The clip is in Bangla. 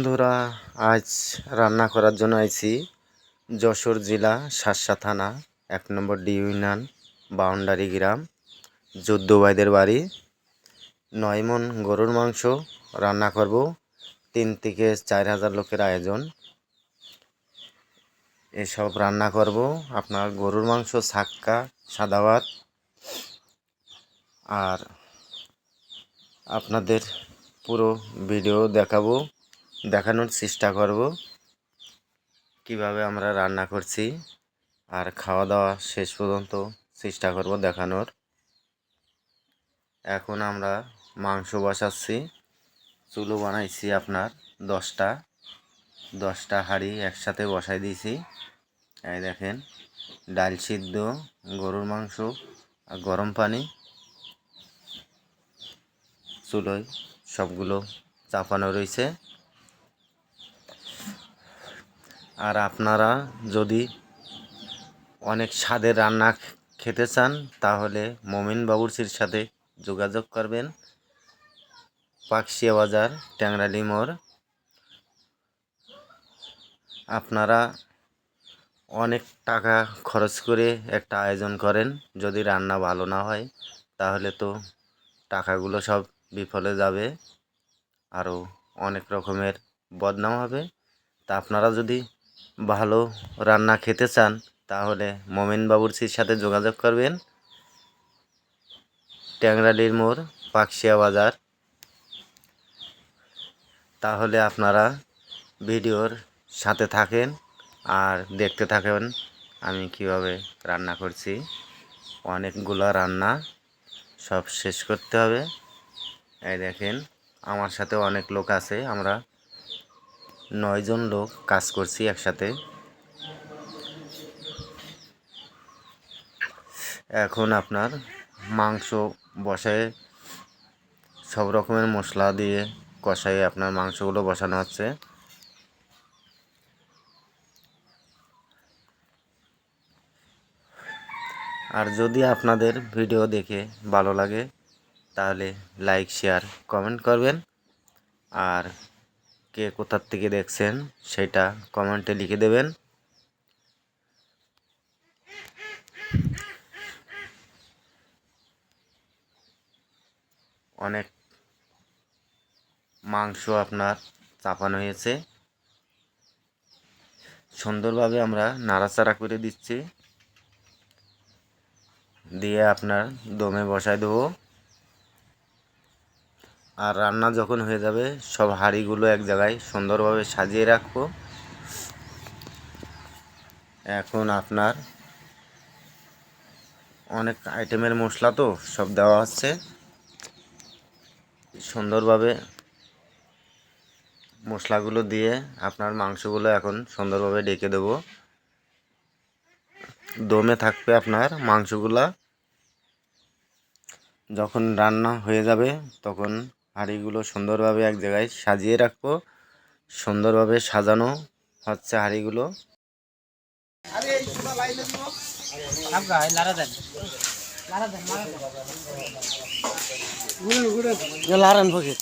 বন্ধুরা, আজ রান্না করার জন্য আইছি যশোর জেলা শার্শা থানা 1 নম্বর ডি ইউনিয়ন বাউন্ডারি গ্রাম যুদ্ধ ভাইদের বাড়ি। 9 মণ গরুর মাংস রান্না করব। 3 থেকে 4 হাজার লোকের আয়োজন। এসব রান্না করব আপনার গরুর মাংস, ছাক্কা, সাদা ভাত। আর আপনাদের পুরো ভিডিও দেখানোর চেষ্টা করব কিভাবে আমরা রান্না করছি, আর খাওয়া দাওয়া শেষ পর্যন্ত চেষ্টা করব দেখানোর। এখন আমরা মাংস বসাচ্ছি। চুলো বানাইছি আপনার 10টা হাঁড়ি একসাথে বসাই দিয়েছি। এই দেখেন, ডাল সিদ্ধ, গরুর মাংস আর গরম পানি চুলোয় সবগুলো চাপানো রয়েছে। আর আপনারা যদি অনেক স্বাদের রান্না খেতে চান তাহলে মমিন বাবুর্চির সাথে যোগাযোগ করবেন। পাকশিয়া বাজার, ট্যাংরালি মোড়। আপনারা অনেক টাকা খরচ করে একটা আয়োজন করেন, যদি রান্না ভালো না হয় তাহলে তো টাকাগুলো সব বিফলে যাবে, আরও অনেক রকমের বদনাম হবে। তা আপনারা যদি ভালো রান্না খেতে চান তাহলে মমিন বাবুর্চির সাথে যোগাযোগ করবেন। ট্যাংরালির মোড়, পাকশিয়া বাজার। তাহলে আপনারা ভিডিওর সাথে থাকেন আর দেখতে থাকেন আমি কিভাবে রান্না করছি। অনেকগুলো রান্না, সব শেষ করতে হবে। এই দেখেন, আমার সাথে অনেক লোক আছে, আমরা 9 জন লোক কাজ করছি একসাথে। এখন আপনার মাংস বসায় সব রকমের মশলা দিয়ে কষাই আপনার মাংসগুলো বসানো হচ্ছে। আর যদি আপনাদের ভিডিও দেখে ভালো লাগে তাহলে লাইক, শেয়ার, কমেন্ট করবেন। আর কে কোথার থেকে দেখছেন সেটা কমেন্টে লিখে দেবেন। অনেক মাংস আপনার চাপানো হয়েছে, সুন্দরভাবে আমরা নাড়াচাড়া করে দিচ্ছি, দিয়ে আপনার দমে বসায় দেবো। আর রান্না যখন হয়ে যাবে সব হাঁড়িগুলো এক জায়গায় সুন্দরভাবে সাজিয়ে রাখবো। এখন আপনার অনেক আইটেমের মশলা তো সব দেওয়া হচ্ছে, সুন্দরভাবে মশলাগুলো দিয়ে আপনার মাংসগুলো এখন সুন্দরভাবে ঢেকে দেবো। দমে থাকবে আপনার মাংসগুলা। যখন রান্না হয়ে যাবে তখন হাঁড়িগুলো সুন্দরভাবে এক জায়গায় সাজিয়ে রাখবো। সুন্দরভাবে সাজানো হচ্ছে হাঁড়িগুলো। লারান ফকির